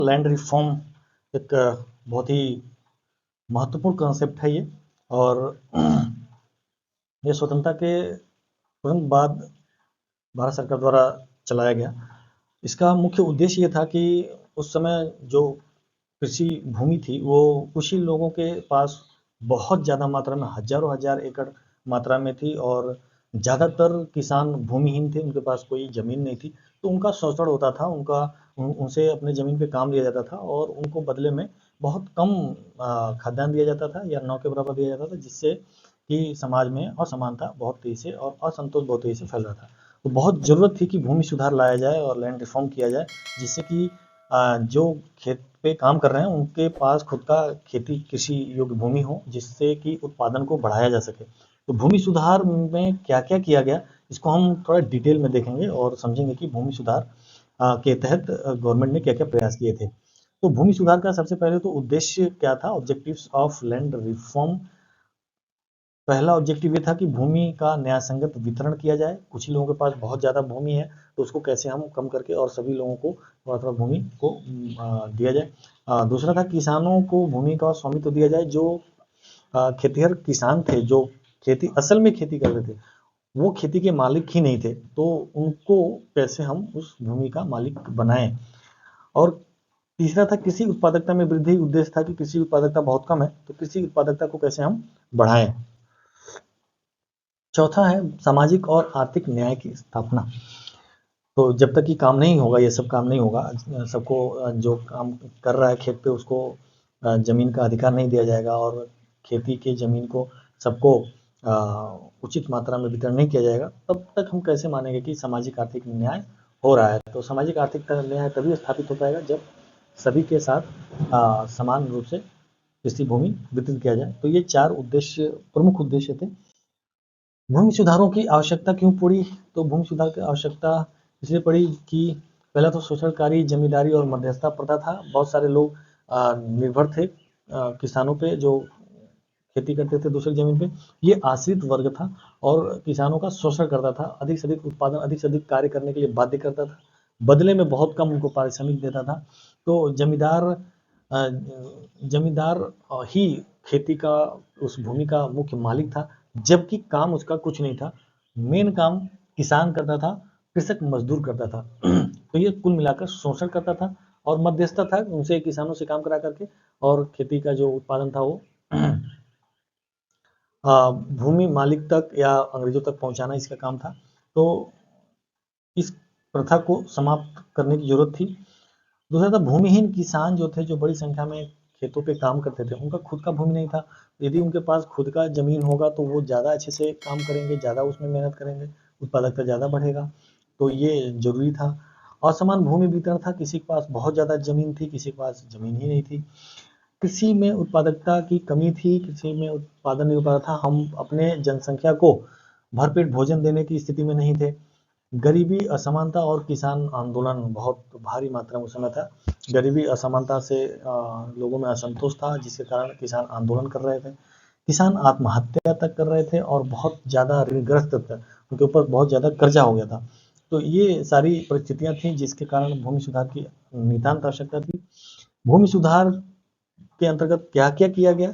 Land reform एक बहुत ही महत्वपूर्ण कॉन्सेप्ट है ये, और ये स्वतंत्रता के तुरंत बाद भारत सरकार द्वारा चलाया गया। इसका मुख्य उद्देश्य ये था कि उस समय जो कृषि भूमि थी वो कुछ ही लोगों के पास बहुत ज़्यादा मात्रा में हजारों हजार एकड़ मात्रा में थी, और ज़्यादातर किसान भूमिहीन थे, उनके पास कोई ज़मीन नहीं थी। तो उनका शोषण होता था, उनसे अपने ज़मीन पे काम लिया जाता था, और उनको बदले में बहुत कम खाद्यान्न दिया जाता था या नौ के बराबर दिया जाता था, जिससे कि समाज में असमानता बहुत तेज़ी से और असंतोष बहुत तेज़ी से फैल रहा था। तो बहुत ज़रूरत थी कि भूमि सुधार लाया जाए और लैंड रिफॉर्म किया जाए, जिससे कि जो खेत पे काम कर रहे हैं उनके पास खुद का खेती कृषि योग्य भूमि हो, जिससे कि उत्पादन को बढ़ाया जा सके। तो भूमि सुधार में क्या क्या किया गया, इसको हम थोड़ा डिटेल में देखेंगे और समझेंगे कि भूमि सुधार के तहत गवर्नमेंट ने क्या क्या प्रयास किए थे। तो भूमि सुधार का सबसे पहले तो उद्देश्य क्या था, ऑब्जेक्टिव्स ऑफ लैंड रिफॉर्म। पहला ऑब्जेक्टिव ये था कि भूमि का न्यायसंगत वितरण किया जाए। कुछ ही लोगों के पास बहुत ज़्यादा भूमि है, तो उसको कैसे हम कम करके और सभी लोगों को थोड़ा थोड़ा भूमि को दिया जाए। दूसरा था किसानों को भूमि का स्वामित्व दिया जाए। जो खेतिहर किसान थे, जो खेती असल में खेती करते थे, वो खेती के मालिक ही नहीं थे, तो उनको कैसे हम उस भूमि का मालिक बनाएं। और तीसरा था कृषि उत्पादकता में वृद्धि। उद्देश्य था कि कृषि उत्पादकता बहुत कम है, तो कृषि उत्पादकता को कैसे हम बढ़ाएं। चौथा है सामाजिक और आर्थिक न्याय की स्थापना। तो जब तक कि काम नहीं होगा, ये सब काम नहीं होगा, सबको जो काम कर रहा है खेत पे उसको ज़मीन का अधिकार नहीं दिया जाएगा, और खेती के ज़मीन को सबको उचित मात्रा में वितरण नहीं किया जाएगा, तब तक हम कैसे मानेंगे कि सामाजिक आर्थिक न्याय हो रहा है। तो सामाजिक आर्थिक न्याय तभी स्थापित हो पाएगा जब सभी के साथ समान रूप से कृषि भूमि वितरित किया जाए। तो ये 4 उद्देश्य, प्रमुख उद्देश्य थे। भूमि सुधारों की आवश्यकता क्यों पड़ी? तो भूमि सुधार की आवश्यकता इसलिए पड़ी कि पहला तो शोषणकारी जमींदारी और मध्यस्थता प्रथा था। बहुत सारे लोग निर्भर थे किसानों पे, जो खेती करते थे दूसरी जमीन पे। ये आश्रित वर्ग था और किसानों का शोषण करता था, अधिक से अधिक उत्पादन, अधिक से अधिक कार्य करने के लिए बाध्य करता था, बदले में बहुत कम उनको पारिश्रमिक देता था। तो जमींदार ही खेती का, उस भूमि का मुख्य मालिक था, जबकि काम उसका कुछ नहीं था। मेन काम किसान करता था, कृषक मजदूर करता था। तो ये कुल मिलाकर शोषण करता था, और मध्यस्थता था, उनसे किसानों से काम करा करके और खेती का जो उत्पादन था वो भूमि मालिक तक या अंग्रेजों तक पहुंचाना इसका काम था। तो इस प्रथा को समाप्त करने की जरूरत थी। दूसरा था भूमिहीन किसान जो थे, जो बड़ी संख्या में खेतों पे काम करते थे, उनका खुद का भूमि नहीं था। यदि उनके पास खुद का जमीन होगा तो वो ज़्यादा अच्छे से काम करेंगे, ज़्यादा उसमें मेहनत करेंगे, उत्पादकता ज़्यादा बढ़ेगा। तो ये जरूरी था। असमान भूमि वितरण था, किसी के पास बहुत ज़्यादा जमीन थी, किसी के पास जमीन ही नहीं थी। कृषि में उत्पादकता की कमी थी, कृषि में उत्पादन नहीं हो पा रहा था, हम अपने जनसंख्या को भरपेट भोजन देने की स्थिति में नहीं थे। गरीबी, असमानता और किसान आंदोलन बहुत भारी मात्रा में उस समय था। गरीबी, असमानता से लोगों में असंतोष था, जिसके कारण किसान आंदोलन कर रहे थे। किसान आत्महत्या तक कर रहे थे और बहुत ज़्यादा ऋणग्रस्त थे, उनके ऊपर बहुत ज़्यादा कर्जा हो गया था। तो ये सारी परिस्थितियां थी जिसके कारण भूमि सुधार की नितांत आवश्यकता थी। भूमि सुधार के अंतर्गत क्या क्या किया गया,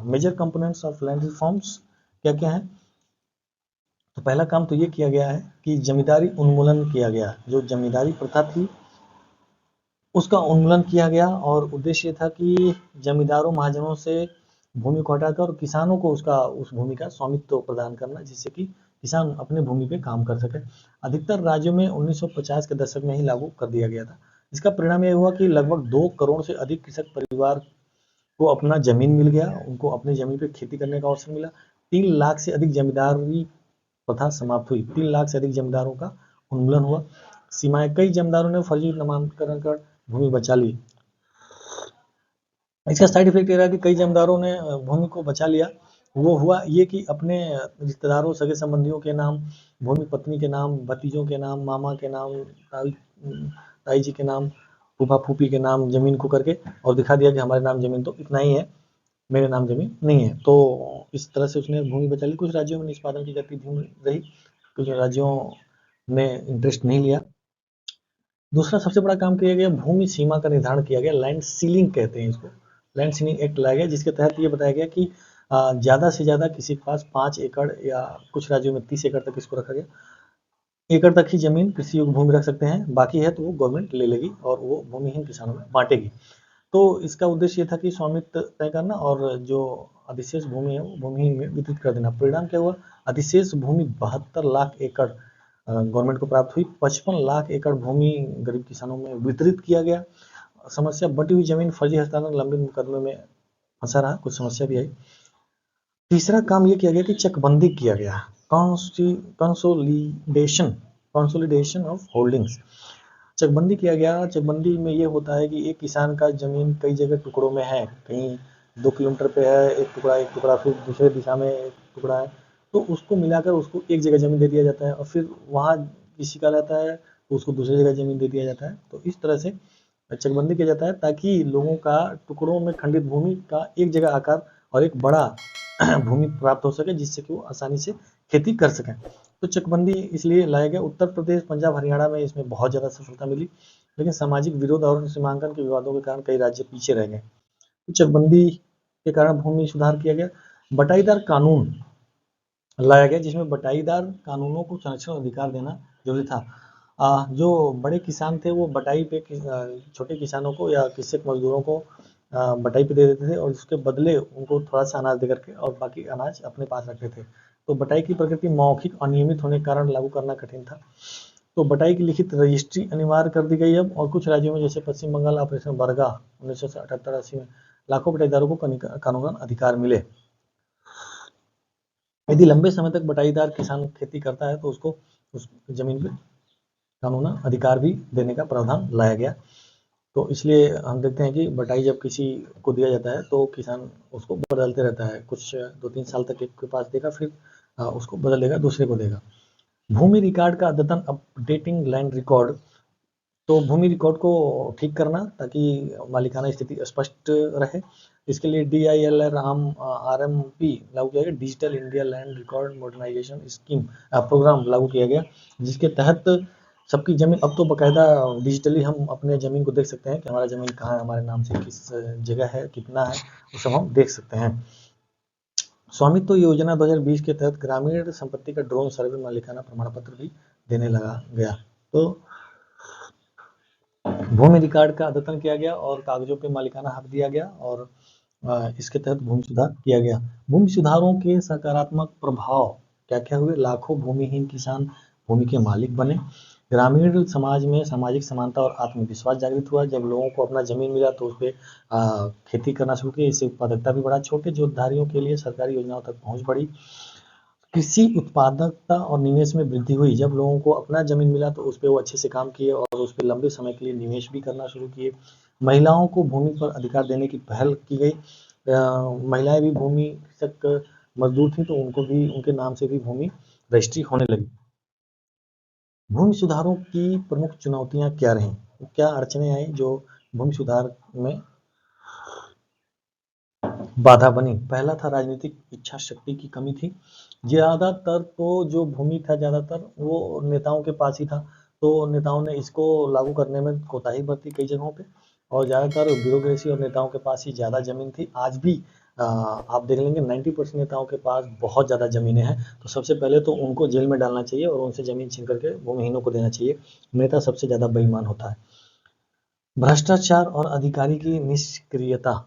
major components of land reforms क्या क्या है? तो पहला काम तो ये किया गया है कि जमींदारी उन्मूलन किया गया। जो जमींदारी प्रथा थी उसका उन्मूलन किया गया, और उद्देश्य था कि जमींदारों महाजनों से भूमि को हटाकर और किसानों को उस भूमि का स्वामित्व प्रदान करना, जिससे कि किसान अपने भूमि पे काम कर सके। अधिकतर राज्यों में 1950 के दशक में ही लागू कर दिया गया था। इसका परिणाम यह हुआ कि लगभग 2 करोड़ से अधिक कृषक परिवार को अपना जमीन मिल गया, उनको अपनी जमीन पे खेती करने का अवसर मिला। 3 लाख से अधिक जमींदारी प्रथा समाप्त हुई। 3 लाख से अधिक जमींदारों का उन्मूलन हुआ। सीमाएं, कई जमींदारों ने फर्जी नामांकन कर भूमि बचा ली। इसका साइड इफेक्ट ये रहा कि कई जमींदारों ने भूमि को बचा लिया। वो हुआ ये कि अपने रिश्तेदारों, सगे संबंधियों के नाम भूमि, पत्नी के नाम, भतीजों के नाम, मामा के नाम, ताई जी के नाम, फूफा फूफी के नाम जमीन को करके और दिखा दिया कि हमारे नाम जमीन तो इतना ही है, मेरे नाम जमीन नहीं है। तो इस तरह से उसने भूमि बचा ली। कुछ राज्यों में निष्पादन की गति धीमी रही, कुछ राज्यों ने इंटरेस्ट नहीं लिया। दूसरा सबसे बड़ा काम किया गया, भूमि सीमा का निर्धारण किया गया, लैंड सीलिंग कहते हैं इसको। लैंड सीलिंग एक्ट लाया गया, जिसके तहत ये बताया गया कि ज़्यादा से ज़्यादा किसी के पास 5 एकड़ या कुछ राज्यों में 30 एकड़ तक इसको रखा गया, एकड़ तक ही जमीन कृषि योग्य भूमि रख सकते हैं, बाकी है तो वो गवर्नमेंट ले लेगी और वो भूमिहीन किसानों में बांटेगी। तो इसका उद्देश्य ये था कि स्वामित्व तय करना और जो अधिशेष भूमि है वो भूमिहीन में वितरित कर देना। परिणाम क्या हुआ, अधिशेष भूमि 72 लाख एकड़ गवर्नमेंट को प्राप्त हुई, 55 लाख एकड़ भूमि गरीब किसानों में वितरित किया गया। समस्या, बटी हुई जमीन, फर्जी हस्तांतरण, लंबित मुकदमे में फंसा रहा, कुछ समस्या भी आई। तीसरा काम ये किया गया कि चकबंदी किया गया, कंसोलिडेशन ऑफ होल्डिंग्स। चकबंदी किया गया। चकबंदी में ये होता है कि एक किसान का जमीन कई जगह टुकड़ों में है, कहीं 2 किलोमीटर पे है एक टुकड़ा फिर दूसरे दिशा में एक टुकड़ा है, तो उसको मिलाकर उसको एक जगह जमीन दे दिया जाता है और फिर वहाँ किसी का रहता है तो उसको दूसरी जगह जमीन दे दिया जाता है। तो इस तरह से चकबंदी किया जाता है ताकि लोगों का टुकड़ों में खंडित भूमि का एक जगह आकार और एक बड़ा भूमि प्राप्त हो सके, जिससे कि वो आसानी से खेती कर सकें। तो चकबंदी इसलिए लाया गया। उत्तर प्रदेश, पंजाब, हरियाणा में इसमें बहुत ज़्यादा सफलता मिली, लेकिन सामाजिक विरोध और सीमांकन के विवादों के कारण कई राज्य पीछे रह गए। तो चकबंदी के कारण भूमि सुधार किया गया। बटाईदार कानून लाया गया, जिसमें बटाईदार कानूनों को संरक्षण अधिकार देना जरूरी था। जो बड़े किसान थे वो बटाई पे छोटे किसानों को या कृषक मजदूरों को बटाई पे दे देते थे और उसके बदले उनको थोड़ा सा अनाज देकर के और बाकी अनाज अपने पास रखते थे। तो बटाई की प्रकृति मौखिक अनियमित होने के कारण लागू करना कठिन था। तो बटाई की लिखित रजिस्ट्री अनिवार्य कर दी गई अब, और कुछ राज्यों में जैसे पश्चिम बंगाल ऑपरेशन बरगा 1978-80 में लाखों बटाईदारों को कानूनन अधिकार मिले। यदि लंबे समय तक बटाईदार किसान खेती करता है तो उसको उस जमीन पे कानूनन अधिकार भी देने का प्रावधान लाया गया। तो इसलिए हम देखते हैं कि बटाई जब किसी को दिया जाता है तो किसान उसको बदलते रहता है, कुछ 2-3 साल तक एक के पास देगा, फिर उसको बदल देगा, दूसरे को देगा। भूमि रिकॉर्ड का अद्यतन, अपडेटिंग लैंड रिकॉर्ड। तो भूमि रिकॉर्ड को ठीक करना ताकि मालिकाना स्थिति स्पष्ट रहे, इसके लिए DILRRMP लागू किया गया, digital India land record modernisation scheme programme लागू किया गया, जिसके तहत सबकी जमीन अब तो बाकायदा डिजिटली हम अपने जमीन को देख सकते हैं कि हमारा जमीन कहाँ है, हमारे नाम से किस जगह है, कितना है, वो सब हम देख सकते हैं। स्वामित्व योजना 2020 के तहत ग्रामीण संपत्ति का ड्रोन सर्वे मालिकाना प्रमाण पत्र भी देने लगा गया। तो भूमि रिकॉर्ड का अद्यतन किया गया और कागजों पे मालिकाना हक दिया गया और इसके तहत भूमि सुधार किया गया। भूमि सुधारों के सकारात्मक प्रभाव क्या क्या हुए, लाखों भूमिहीन किसान भूमि के मालिक बने, ग्रामीण समाज में सामाजिक समानता और आत्मविश्वास जागृत हुआ, जब लोगों को अपना जमीन मिला तो उस पर खेती करना शुरू की, इससे उत्पादकता भी बढ़ा, छोटे जोतधारियों के लिए सरकारी योजनाओं तक पहुंच बढ़ी, कृषि उत्पादकता और निवेश में वृद्धि हुई, जब लोगों को अपना जमीन मिला तो उस पर वो अच्छे से काम किए और उस पर लंबे समय के लिए निवेश भी करना शुरू किए। महिलाओं को भूमि पर अधिकार देने की पहल की गई, महिलाएं भी भूमि कृषक मजदूर थी तो उनको भी उनके नाम से भी भूमि रजिस्ट्री होने लगी। भूमि सुधारों की प्रमुख चुनौतियां क्या रहीं, क्या अड़चने आई जो भूमि सुधार में बाधा बनी। पहला था राजनीतिक इच्छा शक्ति की कमी थी, ज़्यादातर तो जो भूमि था ज़्यादातर वो नेताओं के पास ही था, तो नेताओं ने इसको लागू करने में कोताही बरती कई जगहों पे, और ज़्यादातर ब्यूरोक्रेसी और नेताओं के पास ही ज़्यादा ज़मीन थी। आज भी आप देख लेंगे 90% नेताओं के पास बहुत ज़्यादा ज़मीनें हैं, तो सबसे पहले तो उनको जेल में डालना चाहिए और उनसे ज़मीन छीन करके भूमिहीनों को देना चाहिए। नेता सबसे ज़्यादा बेईमान होता है। भ्रष्टाचार और अधिकारी की निष्क्रियता,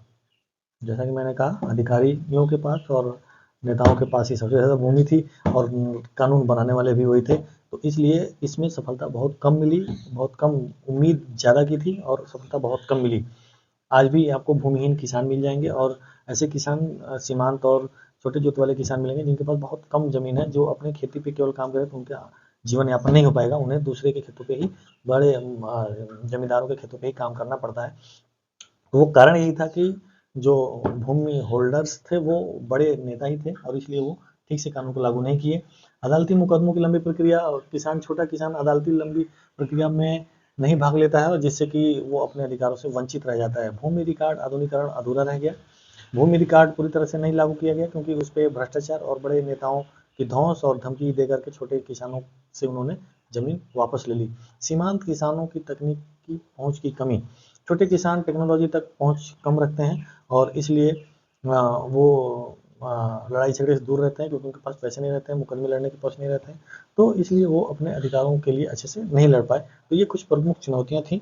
जैसा कि मैंने कहा अधिकारियों के पास और नेताओं के पास ही सबसे ज़्यादा भूमि थी और कानून बनाने वाले भी वही थे, तो इसलिए इसमें सफलता बहुत कम मिली, बहुत कम, उम्मीद ज़्यादा की थी और सफलता बहुत कम मिली। आज भी आपको भूमिहीन किसान मिल जाएंगे और ऐसे किसान सीमांत और छोटे जोत वाले किसान मिलेंगे जिनके पास बहुत कम जमीन है, जो अपने खेती पे केवल काम करें तो उनका जीवन यापन नहीं हो पाएगा, उन्हें दूसरे के खेतों पे ही, बड़े जमींदारों के खेतों पे ही काम करना पड़ता है। तो वो कारण यही था कि जो भूमि होल्डर्स थे वो बड़े नेता ही थे और इसलिए वो ठीक से कानून को लागू नहीं किए। अदालती मुकदमों की लंबी प्रक्रिया, किसान, छोटा किसान अदालती लंबी प्रक्रिया में नहीं भाग लेता है और जिससे कि वो अपने अधिकारों से वंचित रह जाता है। भूमि रिकॉर्ड आधुनिकीकरण अधूरा रह गया। भूमि रिकॉर्ड पूरी तरह से नहीं लागू किया गया क्योंकि उस पर भ्रष्टाचार और बड़े नेताओं की धौंस और धमकी देकर के छोटे किसानों से उन्होंने जमीन वापस ले ली। सीमांत किसानों की तकनीकी पहुंच की कमी, छोटे किसान टेक्नोलॉजी तक पहुंच कम रखते हैं और इसलिए वो लड़ाई झगड़े से दूर रहते हैं, क्योंकि उनके पास पैसे नहीं रहते हैं, मुकदमे लड़ने के पास नहीं रहते हैं, तो इसलिए वो अपने अधिकारों के लिए अच्छे से नहीं लड़ पाए। तो ये कुछ प्रमुख चुनौतियां थी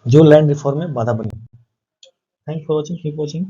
जो लैंड रिफॉर्म में बाधा बनी। Thank for watching, keep watching.